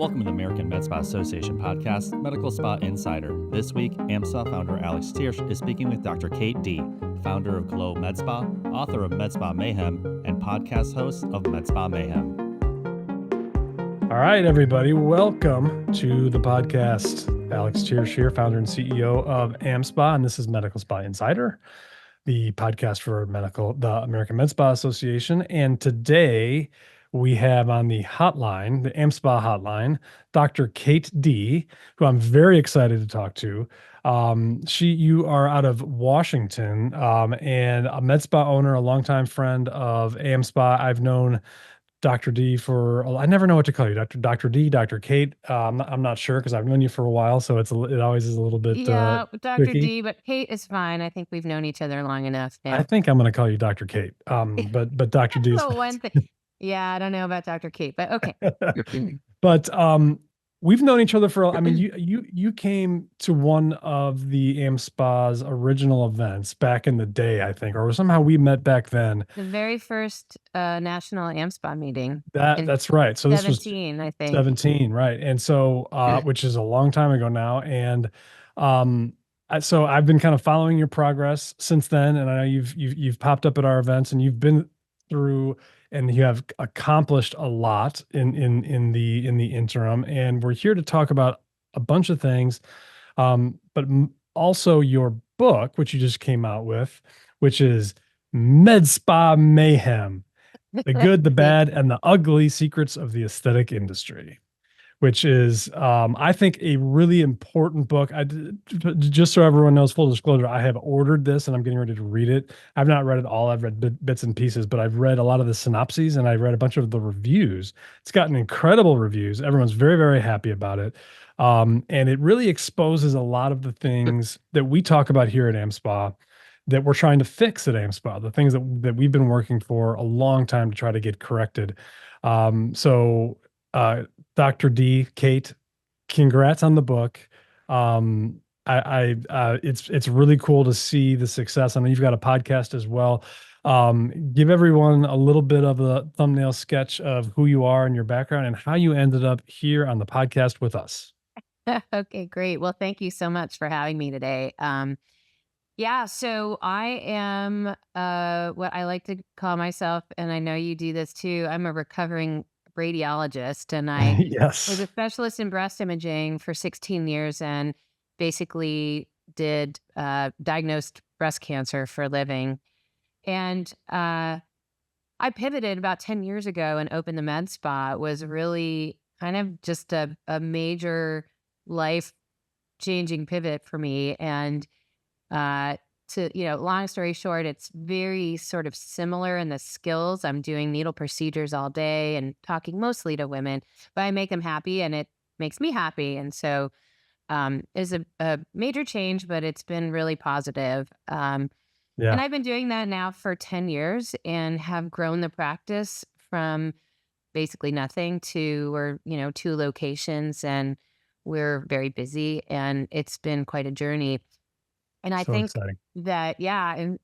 Welcome to the American Med Spa Association podcast, Medical Spa Insider. This week, AmSpa founder Alex Thiersch is speaking with Dr. Kate D., founder of Glow Medispa, author of Med Spa Mayhem, and podcast host of Med Spa Mayhem. All right, everybody, welcome to the podcast. Alex Thiersch here, founder and CEO of AmSpa, and this is Medical Spa Insider, the podcast for the American Med Spa Association. And today we have on the hotline, the AmSpa hotline, Dr. Kate D., who I'm very excited to talk to. You are out of Washington, and a med spa owner, a longtime friend of AmSpa. I've known Dr. D I never know what to call you, Dr. D, Dr. Kate. I'm not sure because I've known you for a while, so it always is a little bit Dr. tricky. D, but Kate is fine. I think we've known each other long enough now. I think I'm going to call you Dr. Kate. But Dr. D is one thing. Yeah, I don't know about Dr. Kate, but okay. But we've known each other you came to one of the AmSpa's original events back in the day, I think, or somehow we met back then. The very first national AmSpa meeting. That's right. So this was 17, I think. 17, right. And so, which is a long time ago now. And so I've been kind of following your progress since then. And I know you've popped up at our events and you've been through and you have accomplished a lot in the interim. And we're here to talk about a bunch of things, but also your book, which you just came out with, which is Med Spa Mayhem: The Good, the Bad, and the Ugly Secrets of the Aesthetic Industry, which is, I think, a really important book. Just so everyone knows, full disclosure, I have ordered this and I'm getting ready to read it. I've not read it all. I've read bits and pieces, but I've read a lot of the synopses and I've read a bunch of the reviews. It's gotten incredible reviews. Everyone's very, very happy about it. And it really exposes a lot of the things that we talk about here at AmSpa that we're trying to fix at AmSpa, the things that we've been working for a long time to try to get corrected. Dr. D, Kate, congrats on the book. It's really cool to see the success. I know you've got a podcast as well. Give everyone a little bit of a thumbnail sketch of who you are and your background and how you ended up here on the podcast with us. Okay, great. Well, thank you so much for having me today. So I am what I like to call myself, and I know you do this too, I'm a recovering radiologist, and I was a specialist in breast imaging for 16 years and basically did diagnosed breast cancer for a living. And I pivoted about 10 years ago and opened the Med Spa. It was really kind of just a major life-changing pivot for me. And long story short, it's very sort of similar in the skills. I'm doing needle procedures all day and talking mostly to women, but I make them happy and it makes me happy. And so it's a major change, but it's been really positive. And I've been doing that now for 10 years and have grown the practice from basically nothing to, we're, 2 locations, and we're very busy, and it's been quite a journey. And I think exciting. and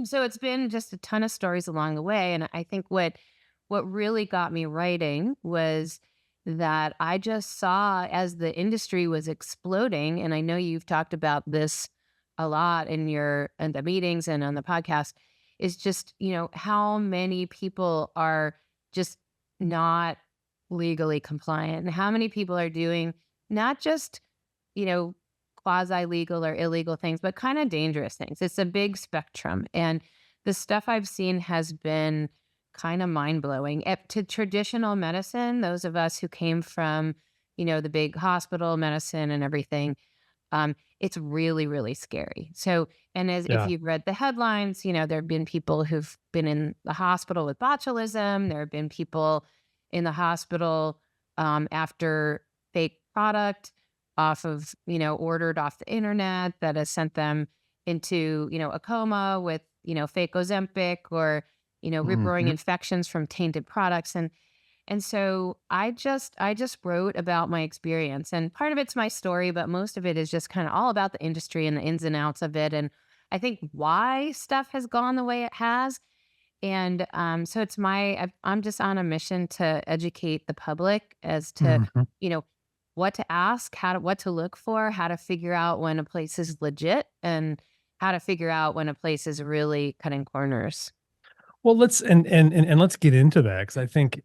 so it's been just a ton of stories along the way. And I think what really got me writing was that I just saw, as the industry was exploding, and I know you've talked about this a lot in the meetings and on the podcast, is just, how many people are just not legally compliant, and how many people are doing not just, quasi-legal or illegal things, but kind of dangerous things. It's a big spectrum. And the stuff I've seen has been kind of mind-blowing. To traditional medicine, those of us who came from, the big hospital medicine and everything, it's really, really scary. So, and if you've read the headlines, there have been people who've been in the hospital with botulism. There have been people in the hospital after fake product off of, ordered off the internet that has sent them into, a coma with, fake Ozempic or, rip-roaring infections from tainted products. And so I just wrote about my experience, and part of it's my story, but most of it is just kind of all about the industry and the ins and outs of it. And I think why stuff has gone the way it has. And so I'm just on a mission to educate the public as to, Mhm. what to ask, what to look for, how to figure out when a place is legit, and how to figure out when a place is really cutting corners. Well, let's let's get into that, because I think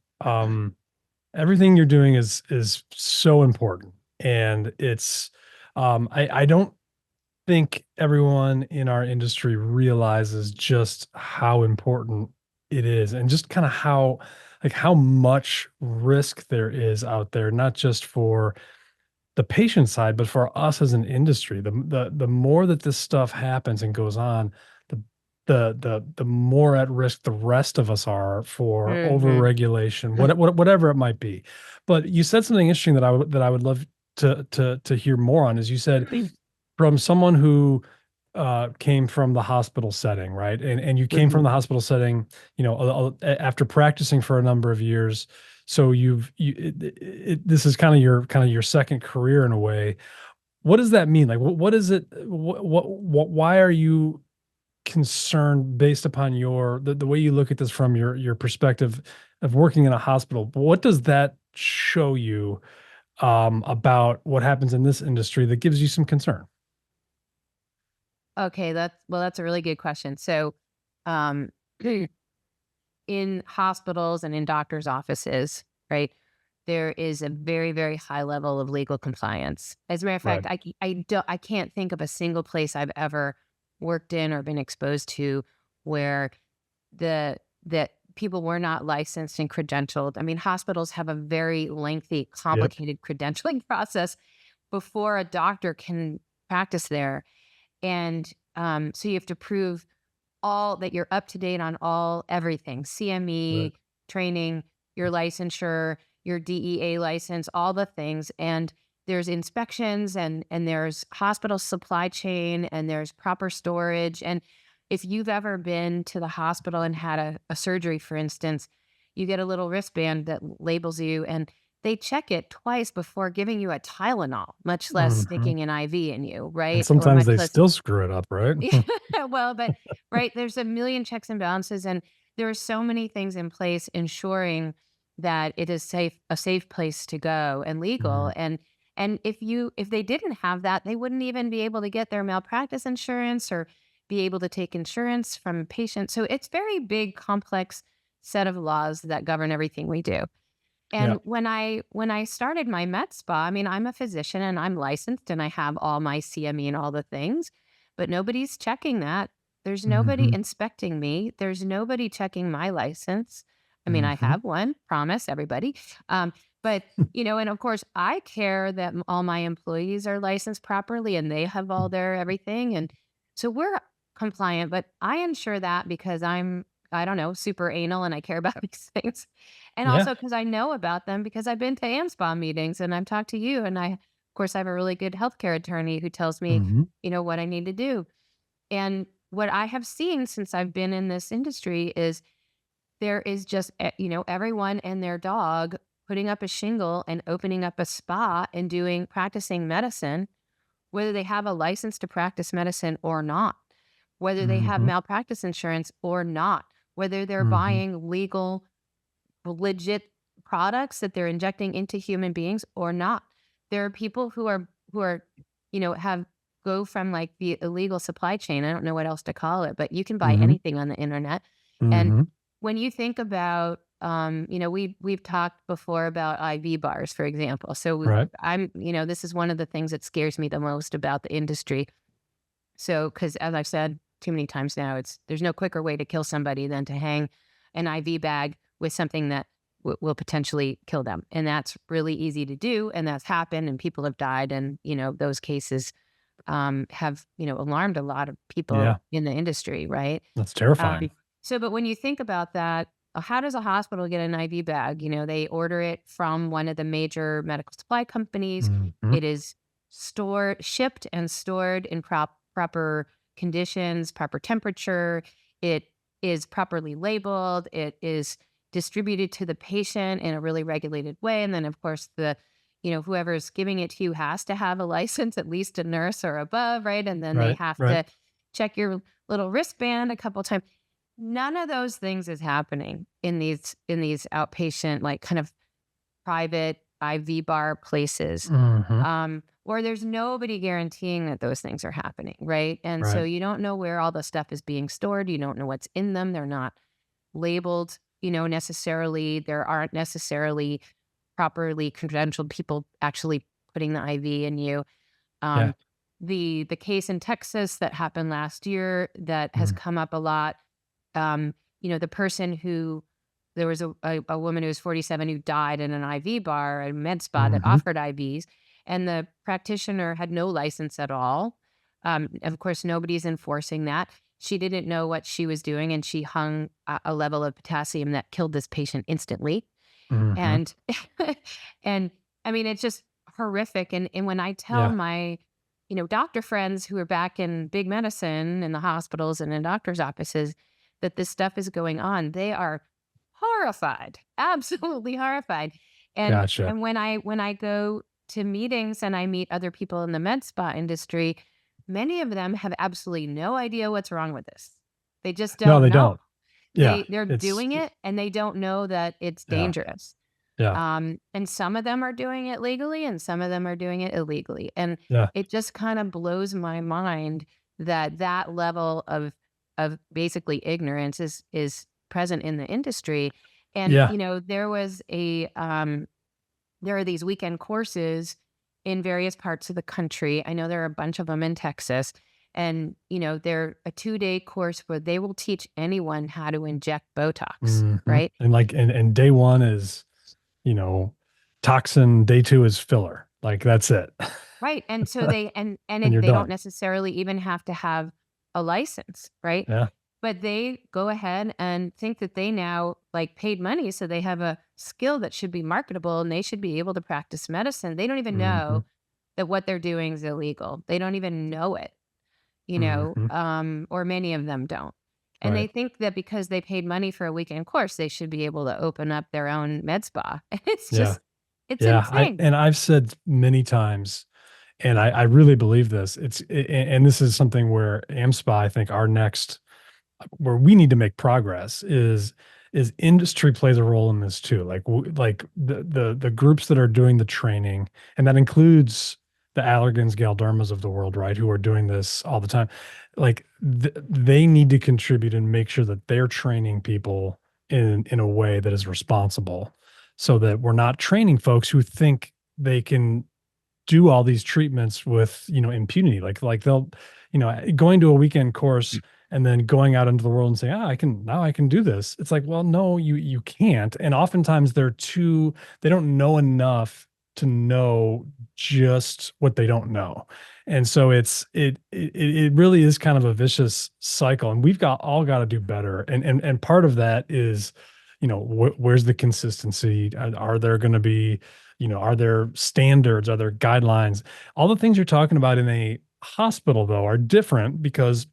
everything you're doing is so important, and I don't think everyone in our industry realizes just how important it is, and just kind of how much risk there is out there, not just for the patient side, but for us as an industry. The more that this stuff happens and goes on, the the more at risk the rest of us are for Hmm. overregulation, whatever it might be. But you said something interesting that I would love to hear more on. Is, you said, from someone who came from the hospital setting, right? And you came from Hmm. the hospital setting, after practicing for a number of years. So this is kind of your second career in a way. What does that mean? Like, what is it? Why are you concerned, based upon the way you look at this from your perspective of working in a hospital? What does that show you about what happens in this industry that gives you some concern? Okay, that's a really good question. So, um, in hospitals and in doctors' offices, right, there is a very, very high level of legal compliance. As a matter of Right. fact, I can't think of a single place I've ever worked in or been exposed to where that people were not licensed and credentialed. I mean, hospitals have a very lengthy, Yep. complicated credentialing process before a doctor can practice there. And so you have to prove all that you're up to date on everything, Right. CME, training, your licensure, your DEA license, all the things. And there's inspections, and there's hospital supply chain, and there's proper storage. And if you've ever been to the hospital and had a surgery, for instance, you get a little wristband that labels you, and they check it twice before giving you a Tylenol, much less Mhm. sticking an IV in you, And right? Or sometimes much they less. still screw it up, right? Yeah, well, but right, there's a million checks and balances, and there are so many things in place ensuring that it is a safe place to go and legal. Mhm. And if they didn't have that, they wouldn't even be able to get their malpractice insurance or be able to take insurance from patients. So it's very big, complex set of laws that govern everything we do. Yeah. And when I started my med spa, I mean, I'm a physician and I'm licensed and I have all my CME and all the things, but nobody's checking that. There's nobody Mhm. inspecting me. There's nobody checking my license. I mean, I Mhm. have one, promise everybody. But and of course, I care that all my employees are licensed properly and they have all their everything, and so we're compliant. But I ensure that because I don't know, super anal and I care about these things. And Yeah. also because I know about them because I've been to AmSpa meetings and I've talked to you. And of course, I have a really good healthcare attorney who tells me, Mhm. what I need to do. And what I have seen since I've been in this industry is there is just, everyone and their dog putting up a shingle and opening up a spa and practicing medicine, whether they have a license to practice medicine or not, whether they have Mhm. malpractice insurance or not, whether they're Mhm. buying legit products that they're injecting into human beings or not. There are people who are, have go from like the illegal supply chain. I don't know what else to call it, but you can buy Mhm. anything on the internet. And Mhm. when you think about, we've talked before about IV bars, for example. So Right. this is one of the things that scares me the most about the industry. So, because as I've said too many times now, there's no quicker way to kill somebody than to hang an IV bag with something that will potentially kill them, and that's really easy to do, and that's happened, and people have died, and those cases have alarmed a lot of people Yeah. in the industry, right? That's Um, terrifying. so, but when you think about that, how does a hospital get an IV bag? They order it from one of the major medical supply companies. Mhm. It is shipped and stored in proper conditions, proper temperature. It is properly labeled. It is distributed to the patient in a really regulated way. And then, of course, whoever's giving it to you has to have a license, at least a nurse or above, right? And then they Right. have Right. to check your little wristband a couple times. None of those things is happening in these outpatient, like kind of private IV bar places. Or there's nobody guaranteeing that those things are happening, right? And so Right. you don't know where all the stuff is being stored. You don't know what's in them. They're not labeled, necessarily. There aren't necessarily properly credentialed people actually putting the IV in you. Yeah. Um, the case in Texas that happened last year that has Mm. come up a lot, the person who there was a woman who was 47 who died in an IV bar, a med spa that Mhm. offered IVs, and the practitioner had no license at all. Of course, nobody's enforcing that. She didn't know what she was doing, and she hung a level of potassium that killed this patient instantly. Mhm. And and I mean, it's just horrific. And when I tell Yeah. my, doctor friends who are back in big medicine in the hospitals and in doctors' offices that this stuff is going on, they are horrified, absolutely horrified. And Gotcha. and when I go to meetings and I meet other people in the med spa industry, many of them have absolutely no idea what's wrong with this. They just No, don't they know. don't. Yeah. They're It's doing it and they don't know that it's yeah. dangerous. Yeah. And some of them are doing it legally and some of them are doing it illegally. And Yeah. it just kind of blows my mind that that level of basically ignorance is present in the industry. And, Yeah. there are these weekend courses in various parts of the country. I know there are a bunch of them in Texas. And, they're a 2-day course where they will teach anyone how to inject Botox, Mhm. right? And like and day 1 is, you know, toxin, day 2 is filler. Like that's it. Right. And so And you're they don't done. necessarily even have to have a license, right? Yeah. But they go ahead and think that they now like paid money, so they have a skill that should be marketable and they should be able to practice medicine. They don't even Mhm. know that what they're doing is illegal. They don't even know it, Mhm. or many of them don't. And they Right. think that because they paid money for a weekend course, they should be able to open up their own med spa. It's Yeah. just, it's Yeah. insane. I've said many times, and I really believe this. And this is something where AmSpa, I think our next where we need to make progress is industry plays a role in this too. Like the groups that are doing the training, and that includes the Allergans, Galdermas of the world, right, who are doing this all the time. Like they need to contribute and make sure that they're training people in a way that is responsible, so that we're not training folks who think they can do all these treatments with, impunity. Like they'll, going to a weekend course and then going out into the world and saying, I can do this. It's like, well, no, you can't. And oftentimes they don't know enough to know just what they don't know. And so it really is kind of a vicious cycle. And we've all got to do better. And part of that is, where's the consistency? Are there going to be, are there standards? Are there guidelines? All the things you're talking about in a hospital, though, are different because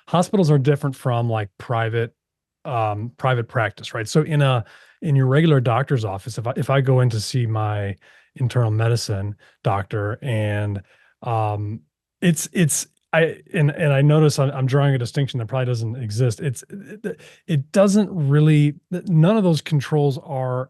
hospitals are different from like private practice, right? So in your regular doctor's office, if I go in to see my internal medicine doctor, and it's and I notice I'm drawing a distinction that probably doesn't exist. It doesn't really, none of those controls are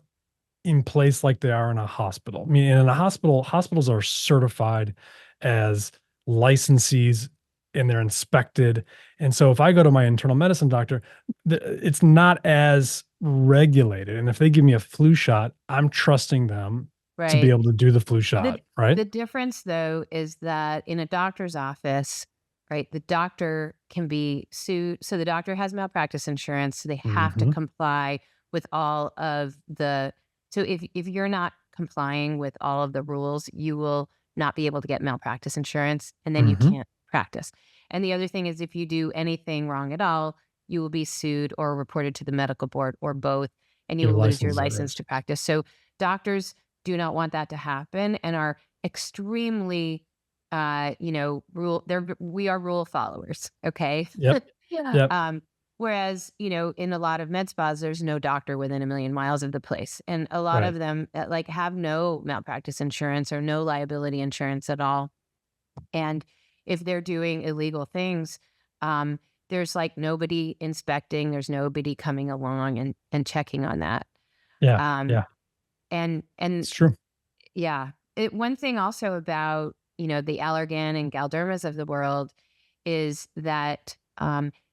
in place like they are in a hospital. I mean, in a hospital, hospitals are certified as licensees and they're inspected. And so if I go to my internal medicine doctor, it's not as regulated. And if they give me a flu shot, I'm trusting them to be Right. able to do the flu The shot, right? the difference though is that in a doctor's office, right, the doctor can be sued. So the doctor has malpractice insurance, so they have to Mhm. comply with all of the so if you're not complying with all of the rules, you will not be able to get malpractice insurance and then you Mhm. can't practice. And the other thing is if you do anything wrong at all, you will be sued or reported to the medical board or both, and you Your will lose your license that license is. to practice. So doctors do not want that to happen and are extremely we are rule followers, okay? Yep. Yeah. Yep. Whereas, in a lot of med spas, there's no doctor within a million miles of the place. And a lot Right. of them like have no malpractice insurance or no liability insurance at all. And if they're doing illegal things, um, there's like nobody inspecting, there's nobody coming along and checking on that. Yeah. Um, Yeah. and It's true. yeah, one thing also about, the Allergan and Galdermas of the world is that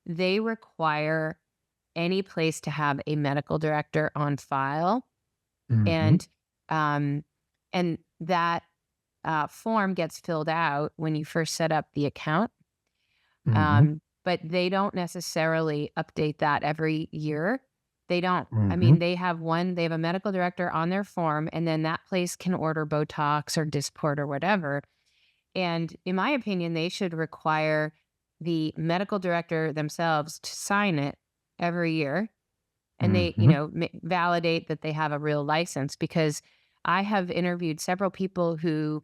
they require any place to have a medical director on file, Hmm. and um, and that form gets filled out when you first set up the account. Hmm. But they don't necessarily update that every year. They don't. I Hmm. mean, they have a medical director on their form, and then that place can order Botox or Dysport or whatever. And in my opinion, they should require the medical director themselves to sign it every year. And they, Hmm. validate that they have a real license, because I have interviewed several people who,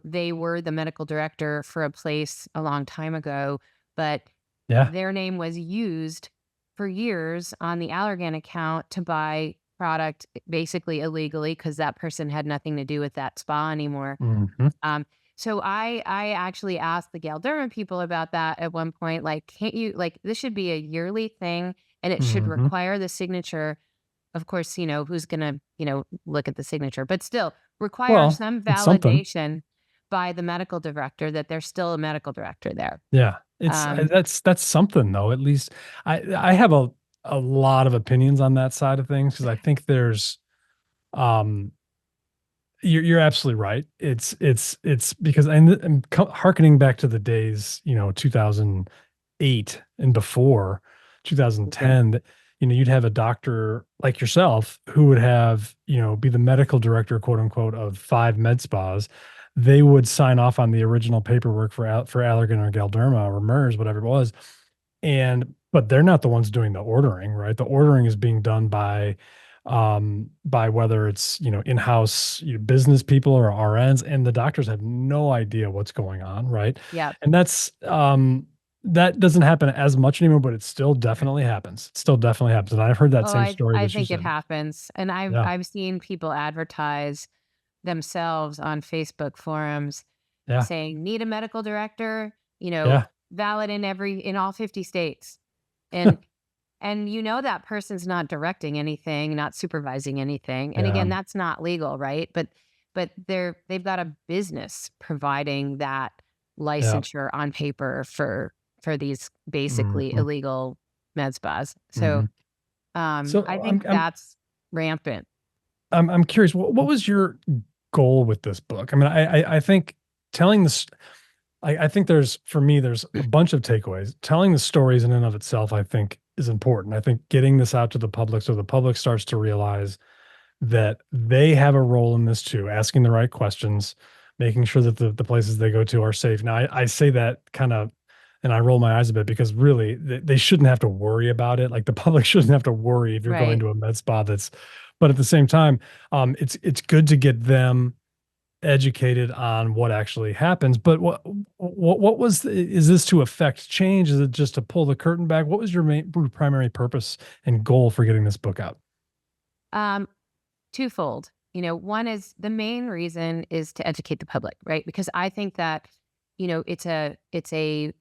they were the medical director for a place a long time ago, but Yeah. their name was used for years on the Allergan account to buy product basically illegally, because that person had nothing to do with that spa anymore. Hmm. Um, so I actually asked the Galderma people about that at one point. Like, can't you, like, this should be a yearly thing, and it should Hmm. require the signature. Of course, who's gonna, look at the signature, but still require Well, some it's something. validation by the medical director that there's still a medical director there. Yeah. It's Um, that's something though. At least I have a lot of opinions on that side of things, because I think there's um you're absolutely right. It's because hearkening back to the days, 2008 and before, mhm. 2010, that, you'd have a doctor like yourself who would have, be the medical director, quote unquote, of 5 med spas. They would sign off on the original paperwork for Allergan or Galderma or MERS, whatever it was. But they're not the ones doing the ordering, right? The ordering is being done by whether it's, in-house, business people or RNs, and the doctors have no idea what's going on, right? Yeah. And that doesn't happen as much anymore, but it still definitely happens. It still definitely happens. And I've heard that Oh, same story I that you think it said. happens, and I've Yeah. I've seen people advertise themselves on Facebook forums Yeah. saying, "Need a medical director," Yeah. valid in all 50 states. And that person's not directing anything, not supervising anything. And Yeah. again, that's not legal, right? But they've got a business providing that Yeah. licensure on paper for these basically Mhm. illegal med spas. So Mhm. So I think that's rampant. I'm curious, what was your goal with this book? I mean, I think telling this I think there's a bunch of takeaways. Telling the stories in and of itself, I think, is important. I think getting this out to the public so the public starts to realize that they have a role in this too, asking the right questions, making sure that the places they go to are safe. Now, I say that kind of, and I roll my eyes a bit, because really they shouldn't have to worry about it. Like, the public shouldn't have to worry if you're going Right. to a med spa but at the same time, it's good to get them educated on what actually happens. But is this to affect change? Is it just to pull the curtain back? What was your primary purpose and goal for getting this book out? Um, Twofold. One is, the main reason is to educate the public, right? Because I think that, it's a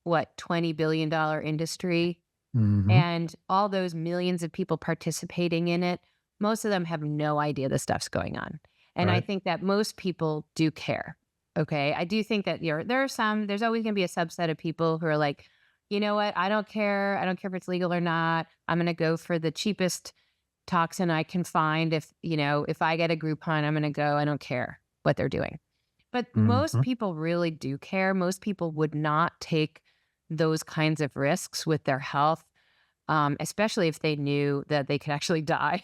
what, $20 billion industry, Mhm. and all those millions of people participating in it, most of them have no idea the stuff's going on. And I Right. think that most people do care. Okay. I do think that there's always going to be a subset of people who are like, you know what? I don't care. I don't care if it's legal or not. I'm going to go for the cheapest toxin I can find. If I get a Groupon, I'm going to go. I don't care what they're doing. But most Mhm. people really do care. Most people would not take those kinds of risks with their health, especially if they knew that they could actually die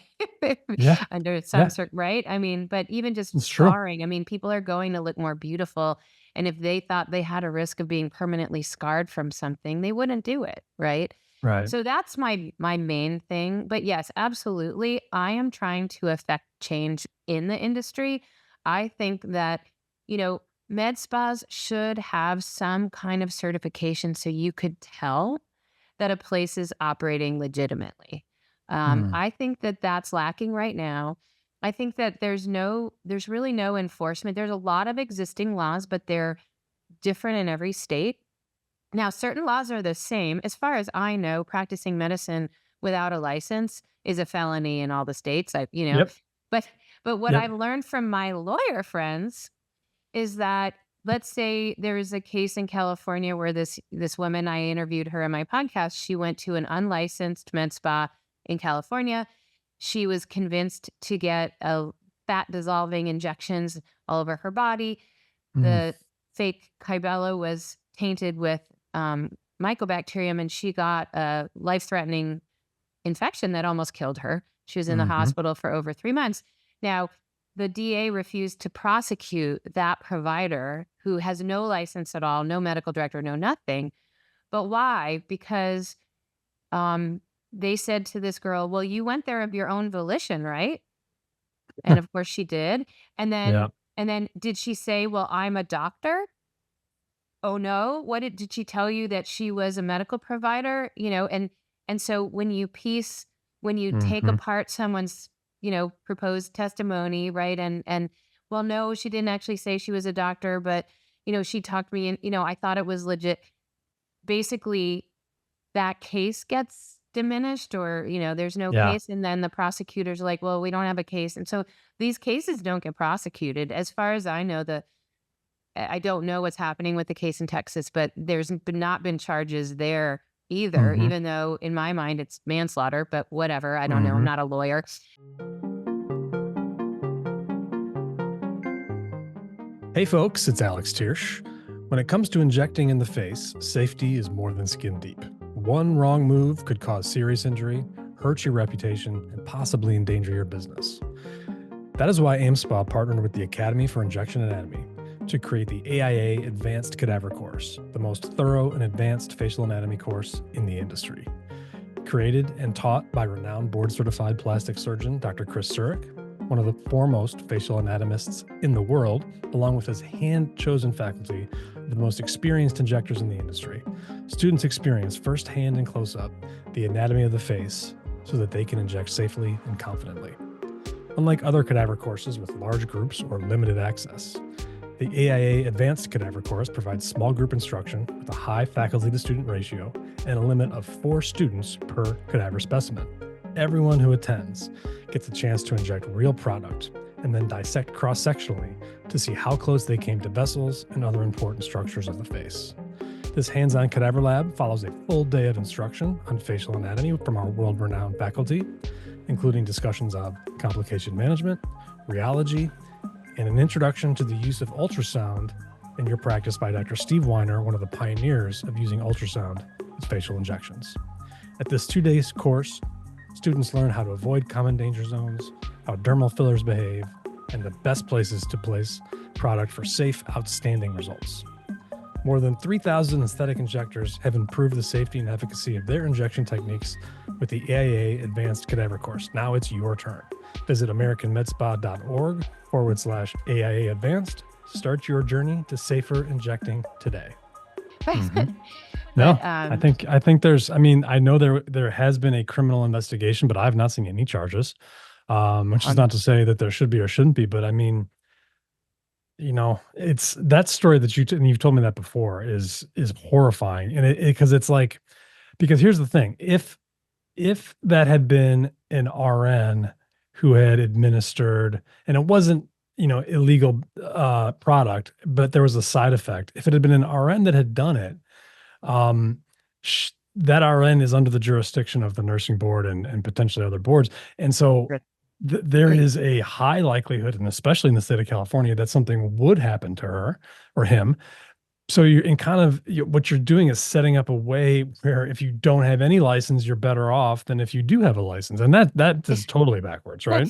Yeah. under some Yeah. certain, right? I mean, but even just It's true. scarring, I mean, people are going to look more beautiful. And if they thought they had a risk of being permanently scarred from something, they wouldn't do it, right? Right. So that's my main thing. But yes, absolutely, I am trying to affect change in the industry. I think that, you know, med spas should have some kind of certification so you could tell that a place is operating legitimately. Mm. I think that that's lacking right now. I think that there's really no enforcement. There's a lot of existing laws, but they're different in every state. Now, certain laws are the same. As far as I know, practicing medicine without a license is a felony in all the states. Yep. But what Yep. I've learned from my lawyer friends is that, let's say there is a case in California where this woman, I interviewed her in my podcast. She went to an unlicensed med spa in California. She was convinced to get a fat dissolving injections all over her body. Mm, The fake Kybella was tainted with mycobacterium, and she got a life threatening infection that almost killed her. She was in the mhm. hospital for over 3 months. Now, the DA refused to prosecute that provider who has no license at all, no medical director, no nothing. But why? Because they said to this girl, "Well, you went there of your own volition, right?" And of course she did. And then Yeah. did she say, "Well, I'm a doctor"? Oh, no? What did she tell you that she was a medical provider? And so when you take Mhm. apart someone's, proposed testimony, right? And well, no, she didn't actually say she was a doctor, but she talked me in, I thought it was legit. Basically, that case gets diminished, or, there's no Yeah. case, and then the prosecutors are like, "Well, we don't have a case." And so these cases don't get prosecuted. As far as I know, I don't know what's happening with the case in Texas, but not been charges there either, Mhm. even though in my mind it's manslaughter, but whatever. I don't know. I'm Mhm. not a lawyer. Hey folks, it's Alex Thiersch. When it comes to injecting in the face, safety is more than skin deep. One wrong move could cause serious injury, hurt your reputation, and possibly endanger your business. That is why AmSpa partnered with the Academy for Injection Anatomy to create the AIA Advanced Cadaver Course, the most thorough and advanced facial anatomy course in the industry. Created and taught by renowned board-certified plastic surgeon Dr. Chris Surik, one of the foremost facial anatomists in the world, along with his hand-chosen faculty of the most experienced injectors in the industry. Students experience firsthand and close-up the anatomy of the face so that they can inject safely and confidently. Unlike other cadaver courses with large groups or limited access, the AIA Advanced Cadaver Course provides small group instruction with a high faculty-to-student ratio and a limit of 4 students per cadaver specimen. Everyone who attends gets a chance to inject real product and then dissect cross-sectionally to see how close they came to vessels and other important structures of the face. This hands-on cadaver lab follows a full day of instruction on facial anatomy from our world-renowned faculty, including discussions of complication management, rheology, and an introduction to the use of ultrasound in your practice by Dr. Steve Weiner, one of the pioneers of using ultrasound as facial injections. At this 2-day course, students learn how to avoid common danger zones, how dermal fillers behave, and the best places to place product for safe, outstanding results. More than 3,000 aesthetic injectors have improved the safety and efficacy of their injection techniques with the AIA Advanced Cadaver Course. Now it's your turn. Visit americanmedspa.org/AIA Advanced. Start your journey to safer injecting today. But, No, I think there's, I know there has been a criminal investigation, but I've not seen any charges, which is not to say that there should be or shouldn't be, but it's that story that and you've told me that before is horrifying. And because it's like, because here's the thing, if that had been an RN who had administered, and it wasn't, illegal product, but there was a side effect. If it had been an RN that had done it, that RN is under the jurisdiction of the nursing board and potentially other boards. And so there is a high likelihood, and especially in the state of California, that something would happen to her or him. So what you're doing is setting up a way where if you don't have any license, you're better off than if you do have a license. And that is totally backwards, right?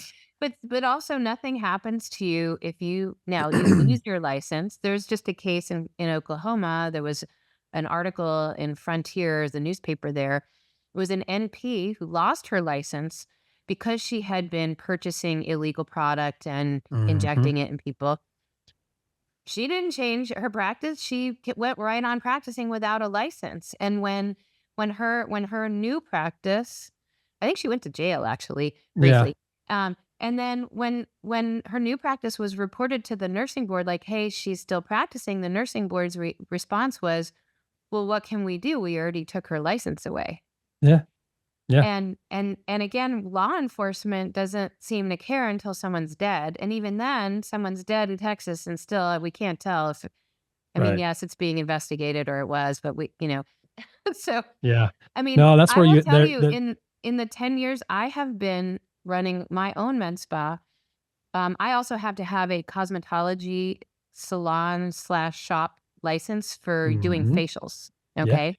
But also nothing happens to you if you lose your license. There's just a case in Oklahoma. There was an article in Frontier, the newspaper there. It was an NP who lost her license because she had been purchasing illegal product and injecting it in people. She didn't change her practice. She went right on practicing without a license. And when her new practice, I think she went to jail actually briefly. Yeah. And then when her new practice was reported to the nursing board, like, hey, she's still practicing, the nursing board's response was, well, what can we do? We already took her license away. Yeah. Yeah. And again, law enforcement doesn't seem to care until someone's dead. And even then, someone's dead in Texas and still we can't tell if, I mean, Right. yes, it's being investigated or it was, but so, Yeah. I mean, No, that's I where will you tell there. you in the 10 years I have been running my own med spa, I also have to have a cosmetology salon/shop license for doing Mhm. facials. Yeah. Okay.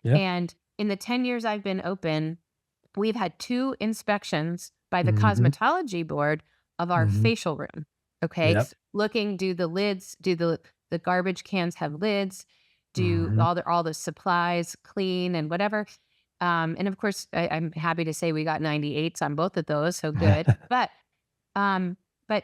Yeah. And in the 10 years I've been open, we've had 2 inspections by the Mhm. cosmetology board of our Mhm. facial room. Okay. Yep. Looking, do the lids, do the garbage cans have lids? Do Mhm. all the supplies clean and whatever? And of course, I'm happy to say we got 98s on both of those, so good. Um, but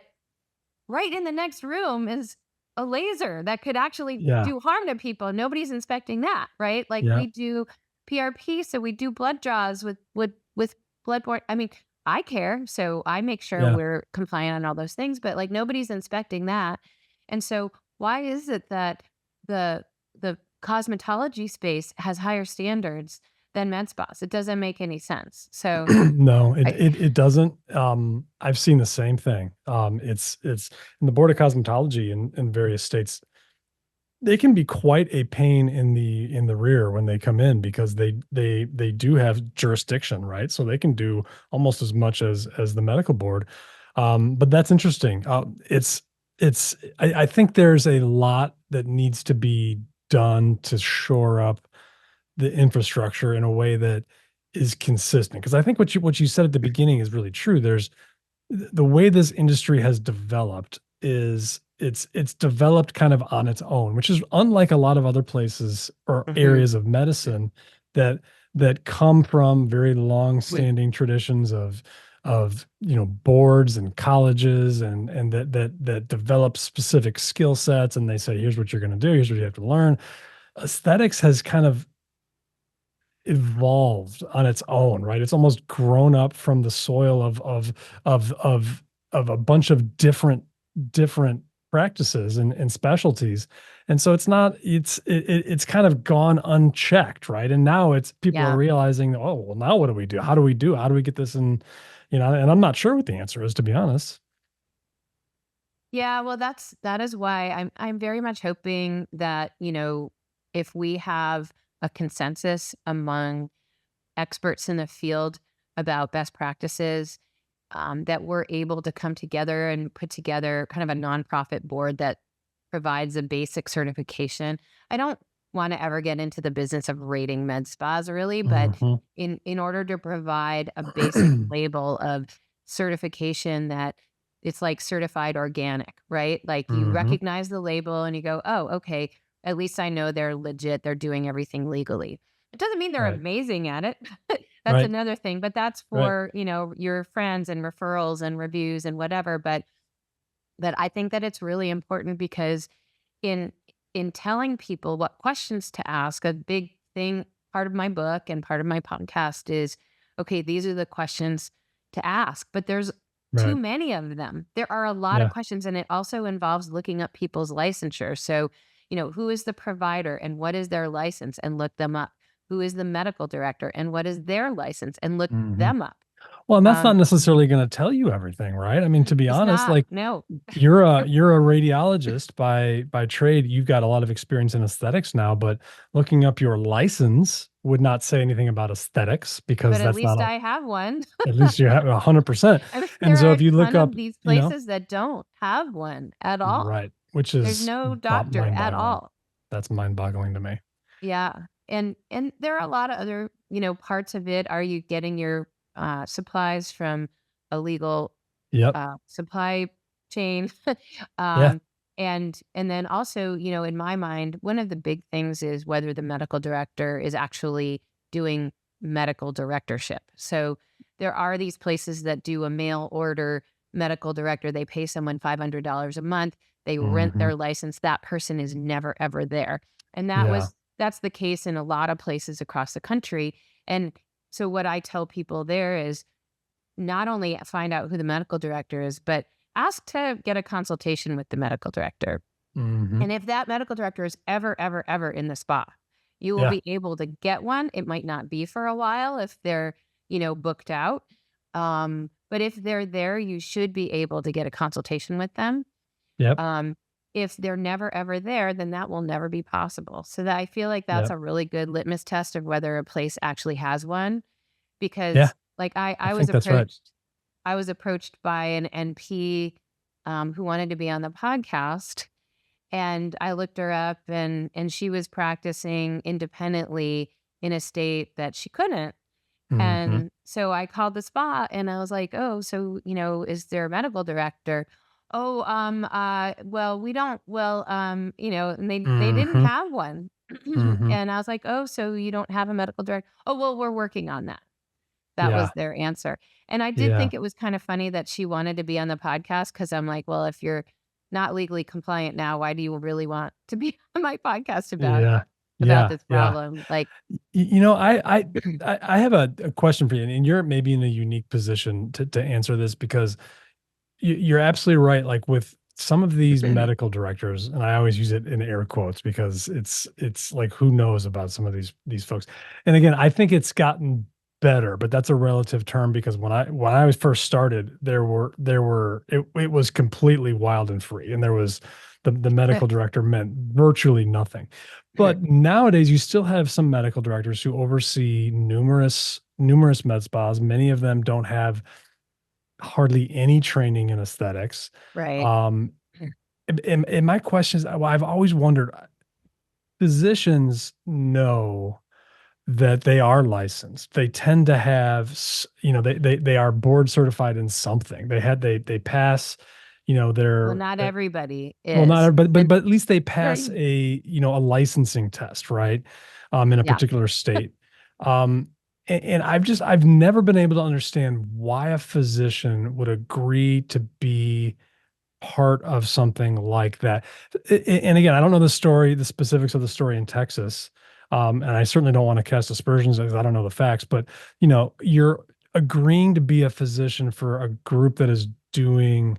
right in the next room is a laser that could actually Yeah. do harm to people. Nobody's inspecting that, right? Like Yeah. we do PRP, so we do blood draws with bloodborne. I mean, I care, so I make sure Yeah. we're compliant on all those things, but like nobody's inspecting that. And so why is it that the cosmetology space has higher standards than med spas? It doesn't make any sense. So No, it I it it doesn't. I've seen the same thing. It's in the Board of Cosmetology in various states, they can be quite a pain in the rear when they come in because they do have jurisdiction, right? So they can do almost as much as the medical board. But that's interesting. I think there's a lot that needs to be done to shore up the infrastructure in a way that is consistent. Because I think what you said at the beginning is really true. There's the way this industry has developed is it's developed kind of on its own, which is unlike a lot of other places or Mhm. areas of medicine that come from very Wait. long-standing traditions of boards and colleges and that develop specific skill sets, and they say, here's what you're going to do, here's what you have to learn. Aesthetics has kind of evolved on its own, right? It's almost grown up from the soil of of a bunch of different practices and specialties. And so it's not it's kind of gone unchecked, right? And now it's people are Yeah. realizing, oh, well, now what do we do? How do we do? How do we get this in, and I'm not sure what the answer is, to be honest. Yeah, well, that is why I'm very much hoping that, if we have a consensus among experts in the field about best practices, that we're able to come together and put together kind of a nonprofit board that provides a basic certification. I don't want to ever get into the business of rating med spas really, but Mhm. in order to provide a basic label of certification that it's like certified organic, right? Like you Mhm. recognize the label and you go, oh, okay, at least I know they're legit. They're doing everything legally. It doesn't mean they're Right. amazing at it. That's Right. another thing, but that's Right. for, your friends and referrals and reviews and whatever. But I think that it's really important because in in telling people what questions to ask, a big thing, part of my book and part of my podcast is, okay, these are the questions to ask, but there's too Right. many of them. There are a lot of Yeah. questions, and it also involves looking up people's licensure. So, who is the provider and what is their license, and look them up. Who is the medical director and what is their license, and look Mhm. them up. Well, and that's not Um, necessarily gonna tell you everything, right? I mean, to be it's honest, not, like, no. you're a radiologist by trade. You've got a lot of experience in aesthetics now, but looking up your license would not say anything about aesthetics because But at that's not least a I have one. at least you have 100%. I mean, And there so are if a you look ton up, of these places that don't have one at all. right, which There's is no doctor at mind-boggling. all. That's mind-boggling to me. Yeah. And there are a lot of other, parts of it. Are you getting your supplies from a legal Yep. supply chain? Yeah. um, and then also, in my mind, one of the big things is whether the medical director is actually doing medical directorship. So there are these places that do a mail order medical director. They pay someone $500 a month. They rent Mhm. their license. That person is never ever there. And Yeah. that's the case in a lot of places across the country. And so what I tell people there is not only find out who the medical director is, but ask to get a consultation with the medical director. Mhm. And if that medical director is ever, ever, ever in the spa, You will Yeah. be able to get one. It might not be for a while if they're, booked out. But if they're there, you should be able to get a consultation with them. Yep. Um, if they're never ever there, then that will never be possible. So that I feel like that's Yep. a really good litmus test of whether a place actually has one. Yeah. Because like I I was think that's right. approached by an NP who wanted to be on the podcast, and I looked her up, and she was practicing independently in a state that she couldn't. Mm-hmm. And so I called the spa and I was like, "Oh, so, is there a medical director?" "Oh, well, we don't, well, and they didn't Mm-hmm. have one." Mm-hmm. And I was like, "Oh, so you don't have a medical director?" "Oh, well, we're working on that." That Yeah. was their answer. And I did Yeah. think it was kind of funny that she wanted to be on the podcast, because I'm like, well, if you're not legally compliant now, why do you really want to be on my podcast Yeah. about Yeah. this Yeah. problem? Like, I have a question for you, and you're maybe in a unique position to answer this, because you're absolutely right. Like with some of these medical directors, and I always use it in air quotes because it's like, who knows about some of these folks. And again, I think it's gotten better, but that's a relative term, because when I was first started, it was completely wild and free, and there was the medical director meant virtually nothing. But nowadays, you still have some medical directors who oversee numerous med spas. Many of them don't have hardly any training in aesthetics. right. Um, and my question is, well, I've always wondered, physicians know that they are licensed. They tend to have, they are board certified in something. They pass, Well, not everybody well, not, is. but at least they Right. pass a licensing test, right? In a Yeah. particular state. And I've never been able to understand why a physician would agree to be part of something like that. And again, I don't know the specifics of the story in Texas. And I certainly don't want to cast aspersions, because I don't know the facts, but you're agreeing to be a physician for a group that is doing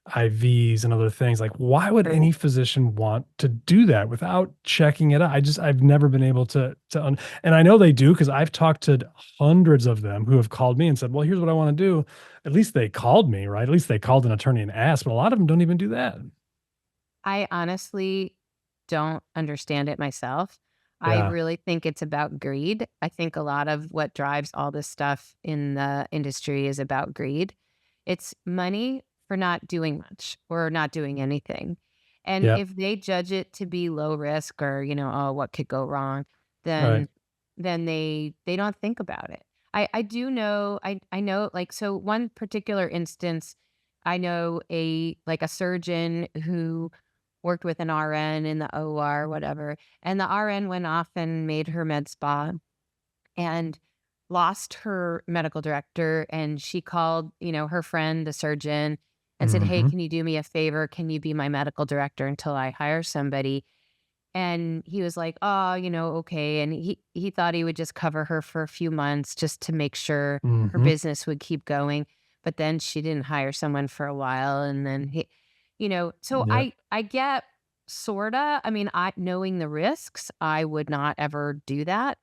IVs and other things. Like, why would Right. any physician want to do that without checking it out? I've never been able and I know they do, because I've talked to hundreds of them who have called me and said, well, here's what I want to do. At least they called me, right? At least they called an attorney and asked, but a lot of them don't even do that. I honestly don't understand it myself. I Yeah. really think it's about greed. I think a lot of what drives all this stuff in the industry is about greed. It's money for not doing much or not doing anything. And Yeah. if they judge it to be low risk, or, oh, what could go wrong, Right. then they don't think about it. I do know, I know, like, so one particular instance, I know a surgeon who worked with an RN in the OR, whatever. And the RN went off and made her med spa and lost her medical director. And she called, her friend, the surgeon, and said, "Hey, Hmm. can you do me a favor? Can you be my medical director until I hire somebody?" And he was like, "Oh, okay." And he thought he would just cover her for a few months just to make sure her Hmm. business would keep going. But then she didn't hire someone for a while, and then so Yep. I get sorta. I mean, I knowing the risks, I would not ever do that.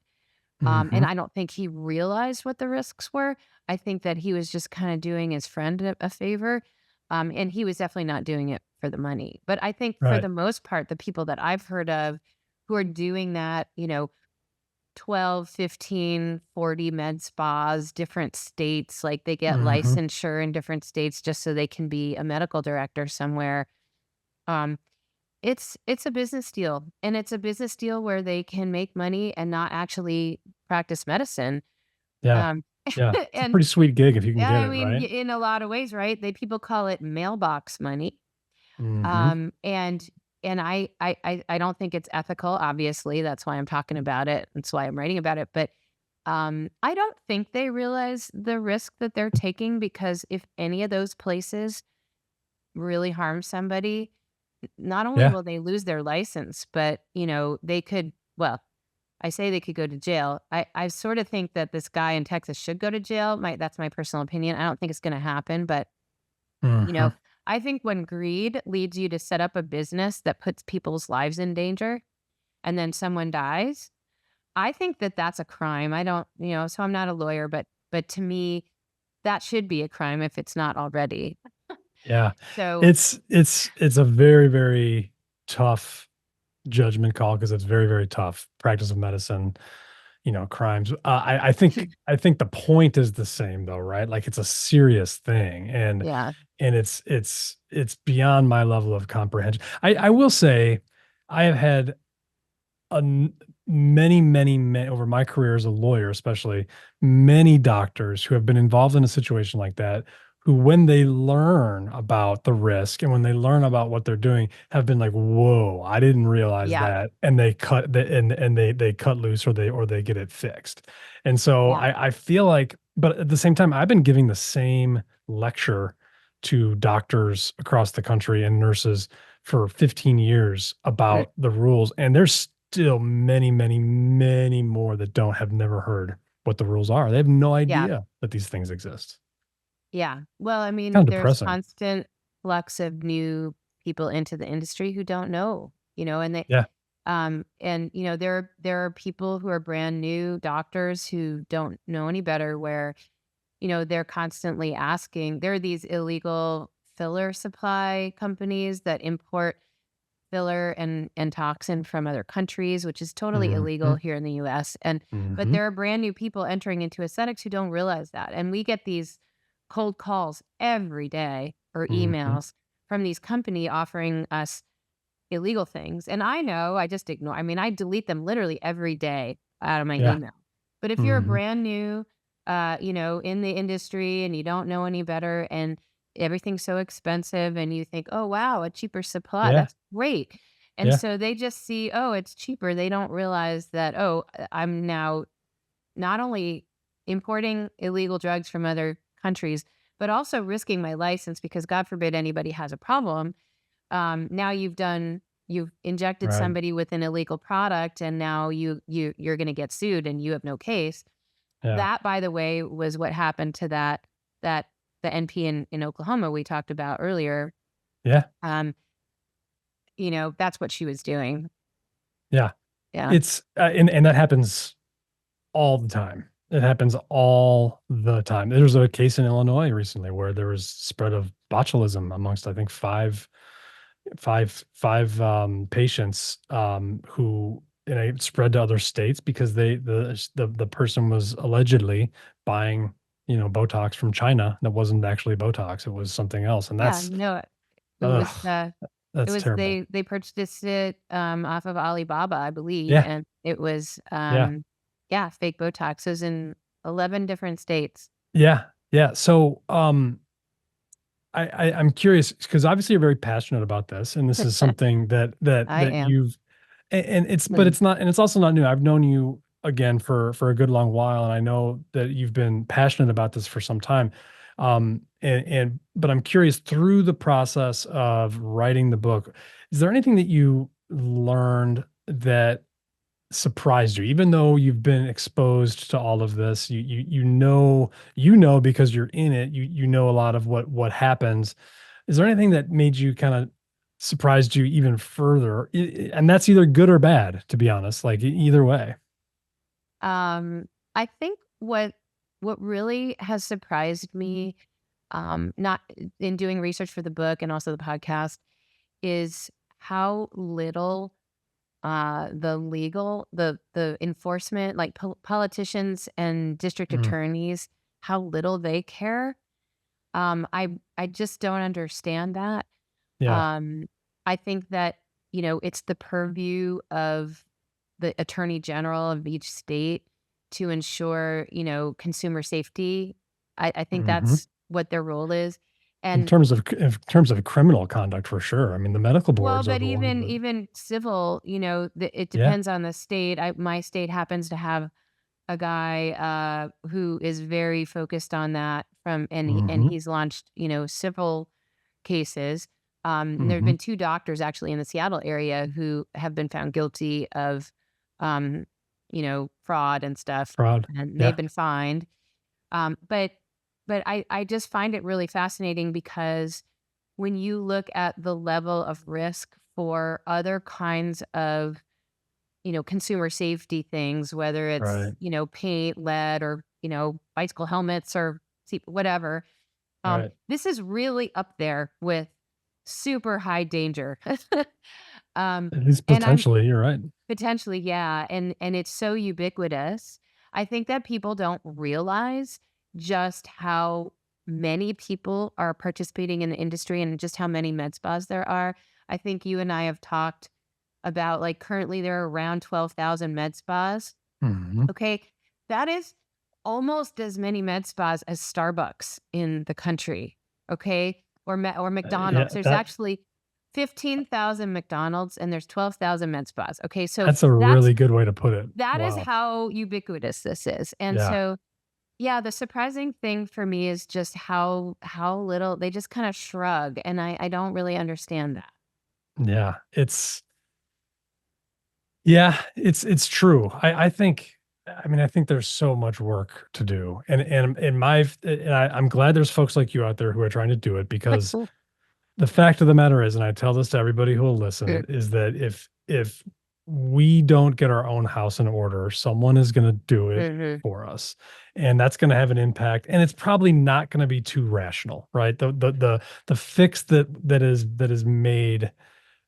And Hmm. I don't think he realized what the risks were. I think that he was just kind of doing his friend a favor. And he was definitely not doing it for the money. But I think for Right. the most part, the people that I've heard of who are doing that, 12, 15, 40 med spas, different states, like they get Hmm. licensure in different states just so they can be a medical director somewhere. Um, it's a business deal, and it's a business deal where they can make money and not actually practice medicine. Yeah. Um, Yeah. It's a and pretty sweet gig if you can yeah, get I it, mean, right? in a lot of ways, right? People call it mailbox money. Hmm. And I don't think it's ethical. Obviously, that's why I'm talking about it. That's why I'm writing about it. But I don't think they realize the risk that they're taking, because if any of those places really harm somebody, not only Yeah. will they lose their license, but, they could, well, I say they could go to jail. I sort of think that this guy in Texas should go to jail. That's my personal opinion. I don't think it's going to happen, but, you Hmm. know, I think when greed leads you to set up a business that puts people's lives in danger and then someone dies, I think that that's a crime. I don't, so I'm not a lawyer, but to me, that should be a crime if it's not already. Yeah. So It's a very, very tough judgment call because it's very, very tough. Practice of medicine, crimes. I think the point is the same though, right? Like it's a serious thing, and yeah, it's beyond my level of comprehension. I will say, I have had a n- many over my career as a lawyer, especially many doctors who have been involved in a situation like that, who when they learn about the risk and when they learn about what they're doing have been like, whoa, I didn't realize yeah, that, and they cut the and they cut loose, or they get it fixed. And so yeah, I feel like, but at the same time I've been giving the same lecture to doctors across the country and nurses for 15 years mm, about the rules, and there's still many more that have never heard what the rules are. They have no yeah, idea that these things exist. yeah. Well, I mean, Kind of there's depressing. constant flux of new people into the industry who don't know, and Yeah. there are people who are brand new doctors who don't know any better, where they're constantly asking. There are these illegal filler supply companies that import filler and toxin from other countries, which is totally illegal Mhm. here in the US. But Mhm. there are brand new people entering into aesthetics who don't realize that. And we get these cold calls every day or Mhm. emails from these company offering us illegal things. And I know, I just ignore. I mean, I delete them literally every day out of my Yeah. email. But if you're a Mhm. brand new in the industry and you don't know any better, and everything's so expensive, and you think, "Oh, wow, a cheaper supply. Yeah. That's great." And Yeah. so they just see, "Oh, it's cheaper." They don't realize that, "Oh, I'm now not only importing illegal drugs from other countries, but also risking my license because God forbid anybody has a problem. Now you've injected Right. somebody with an illegal product, and now you're going to get sued and you have no case." Yeah. That, by the way, was what happened to that the NP in Oklahoma we talked about earlier. Yeah. Um, that's what she was doing. Yeah. Yeah. It's and that happens all the time. It happens all the time. There was a case in Illinois recently where there was spread of botulism amongst, I think, five patients, who, and it spread to other states because the person was allegedly buying, Botox from China that wasn't actually Botox. It was something else. And Yeah, it was, ugh, it that's was terrible. they purchased it, off of Alibaba, I believe, Yeah. and it was, Yeah. yeah, fake Botox. It was in 11 different states. Yeah. Yeah. So, I'm curious because obviously you're very passionate about this, and this is something I that am. you've, and Mm. it's not, and it's also not new. I've known you again for a good long while, and I know that you've been passionate about this for some time. But I'm curious, through the process of writing the book, is there anything that you learned that surprised you, even though you've been exposed to all of this? You know because you're in it. You know a lot of what happens. Is there anything that made you kind of surprised you even further? And that's either good or bad, to be honest. Like either way. I think what really has surprised me, not in doing research for the book and also the podcast, is how little the enforcement, like politicians and district Mm, attorneys, how little they care. I just don't understand that. yeah. Um, I think that, it's the purview of the attorney general of each state to ensure, consumer safety. I think Hmm. that's what their role is. In And terms of criminal conduct, for sure. I mean, the medical well, boards are but the ones even that. even civil, it Yeah. depends on the state. My state happens to have a guy who is very focused on that, and Hmm. he's launched, civil cases. There have Hmm. been two doctors actually in the Seattle area who have been found guilty of, um, fraud and stuff, Fraud. and they've Yeah. been fined. But I just find it really fascinating because when you look at the level of risk for other kinds of consumer safety things, whether it's, Right. Paint, lead, or, bicycle helmets or whatever. Right. This is really up there with super high danger. At least And I'm potentially, you're right. potentially, yeah. And it's so ubiquitous. I think that people don't realize just how many people are participating in the industry and just how many med spas there are. I think you and I have talked about, like, currently there are around 12,000 med spas. Mhm. Okay. That is almost as many med spas as Starbucks in the country. Okay. Or Yeah, McDonald's. There's actually 15,000 McDonald's and there's 12,000 med spas. Okay. So that's a really good way to put it. that is Wow. how ubiquitous this is. And Yeah. so, yeah, the surprising thing for me is just how little they just kind of shrug. And I don't really understand that. Yeah. It's true. I think there's so much work to do. I'm glad there's folks like you out there who are trying to do it, because the fact of the matter is, and I tell this to everybody who will listen, is that if we don't get our own house in order, someone is going to do it Mhm. for us, and that's going to have an impact. And it's probably not going to be too rational, right? The fix that is made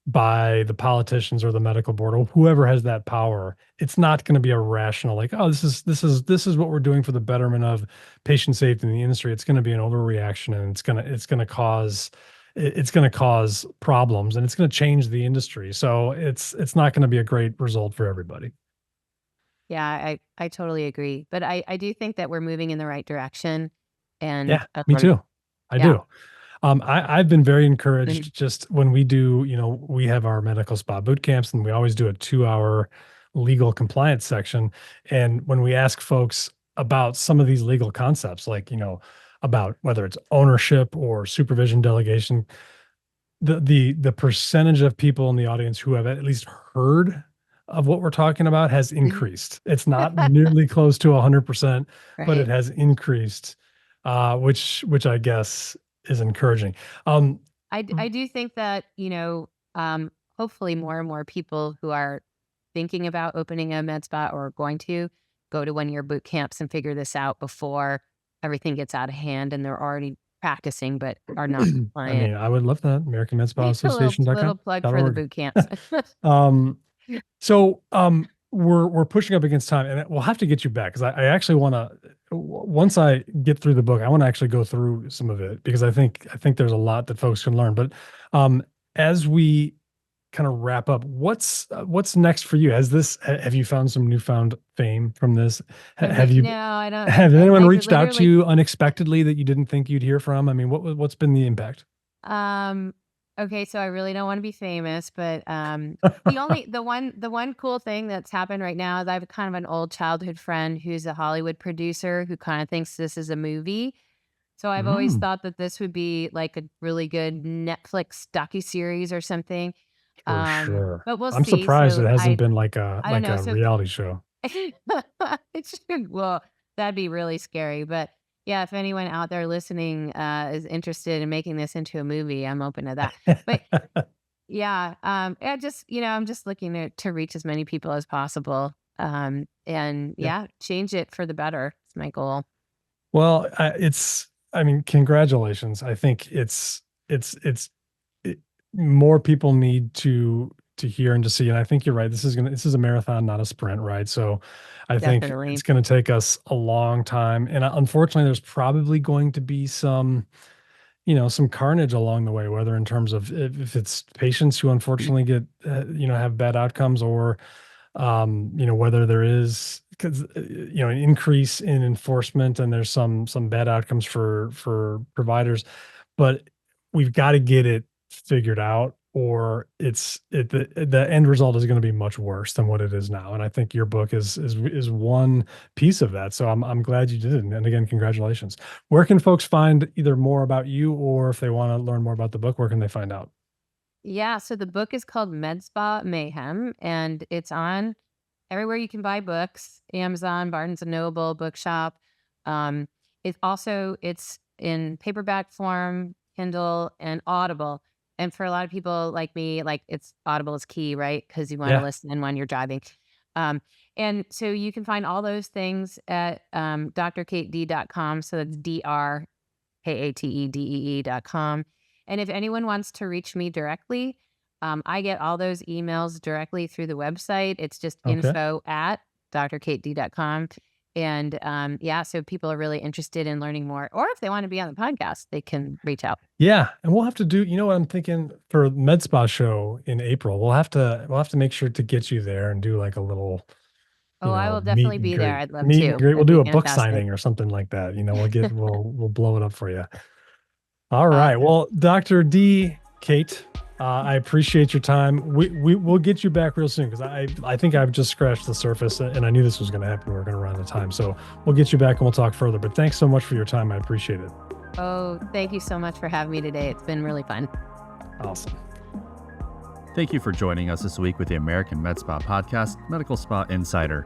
by the politicians or the medical board or whoever has that power, it's not going to be a rational, like, oh, this is what we're doing for the betterment of patient safety in the industry. It's going to be an overreaction, and it's going to cause problems, and it's going to change the industry. So it's not going to be a great result for everybody. Yeah, I totally agree. But I do think that we're moving in the right direction. And Yeah, me too. I yeah. do. I've been very encouraged just when we do, we have our medical spa boot camps, and we always do a 2-hour legal compliance section. And when we ask folks about some of these legal concepts, like, about whether it's ownership or supervision delegation, the percentage of people in the audience who have at least heard of what we're talking about has increased. It's not nearly close to 100%, but it Right. has increased, which I guess is encouraging. I do think that, hopefully more and more people who are thinking about opening a med spa or going to go to 1-year boot camps and figure this out before everything gets out of hand and they're already practicing but are not I compliant. mean, I would love that. American Med Spa A little Association.com plug for the .org. boot camps. So we're pushing up against time, and we'll have to get you back, because I actually want to, once I get through the book, I want to actually go through some of it, because I think there's a lot that folks can learn. But as we kind of wrap up, what's next for you? Have you found some newfound fame from this? Have you No, I don't. have anyone reached out to Literally, you unexpectedly that you didn't think you'd hear from? I mean, what's been the impact? okay, so I really don't want to be famous, but the one cool thing that's happened right now is I have kind of an old childhood friend who's a Hollywood producer who kind of thinks this is a movie. So I've always Mm, thought that this would be like a really good Netflix docuseries or something. for sure. But we'll I'm see. surprised it So hasn't been like a I don't know. So reality show. it's well, that'd be really scary. But yeah, if anyone out there listening is interested in making this into a movie, I'm open to that. But yeah, I just I'm just looking to reach as many people as possible. And Yeah. yeah, change it for the better. It's my goal. Well, I mean, congratulations. I think it, more people need to hear and to see. And I think you're right. This is a marathon, not a sprint, right? So I think it's Definitely. going to take us a long time. And unfortunately, there's probably going to be some carnage along the way, whether in terms of if it's patients who unfortunately get, have bad outcomes, or whether there is, because an increase in enforcement, and there's some bad outcomes for providers. But we've got to get it figured out, or the end result is going to be much worse than what it is now. And I think your book is one piece of that. So I'm glad you did it. And again, congratulations. Where can folks find either more about you, or if they want to learn more about the book, where can they find out? Yeah, so the book is called Med Spa Mayhem, and it's on everywhere you can buy books: Amazon, Barnes and Noble, Bookshop. Um, it's in paperback form, Kindle, and Audible. And for a lot of people like me, like, it's Audible is key, right? Because you want to Yeah. listen when you're driving. And so you can find all those things at drkatedee.com. So that's drkatedee.com. And if anyone wants to reach me directly, I get all those emails directly through the website. It's just info@drkatedee.com. And so people are really interested in learning more, or if they want to be on the podcast, they can reach out. Yeah. And we'll have to do, you know what I'm thinking for Med Spa show in April, we'll have to make sure to get you there and do like a little, I will definitely be there. I'd love meet to. and greet. We'll That'd do be a book fantastic. signing or something like that. We'll blow it up for you. All right. Well, Dr. D, Kate, I appreciate your time. We'll get you back real soon because I think I've just scratched the surface and I knew this was going to happen. We were going to run out of time. So we'll get you back and we'll talk further. But thanks so much for your time. I appreciate it. Oh, thank you so much for having me today. It's been really fun. Awesome. Thank you for joining us this week with the American Med Spa podcast, Medical Spa Insider.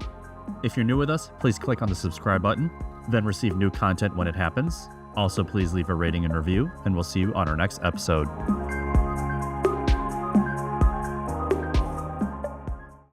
If you're new with us, please click on the subscribe button, then receive new content when it happens. Also, please leave a rating and review, and we'll see you on our next episode.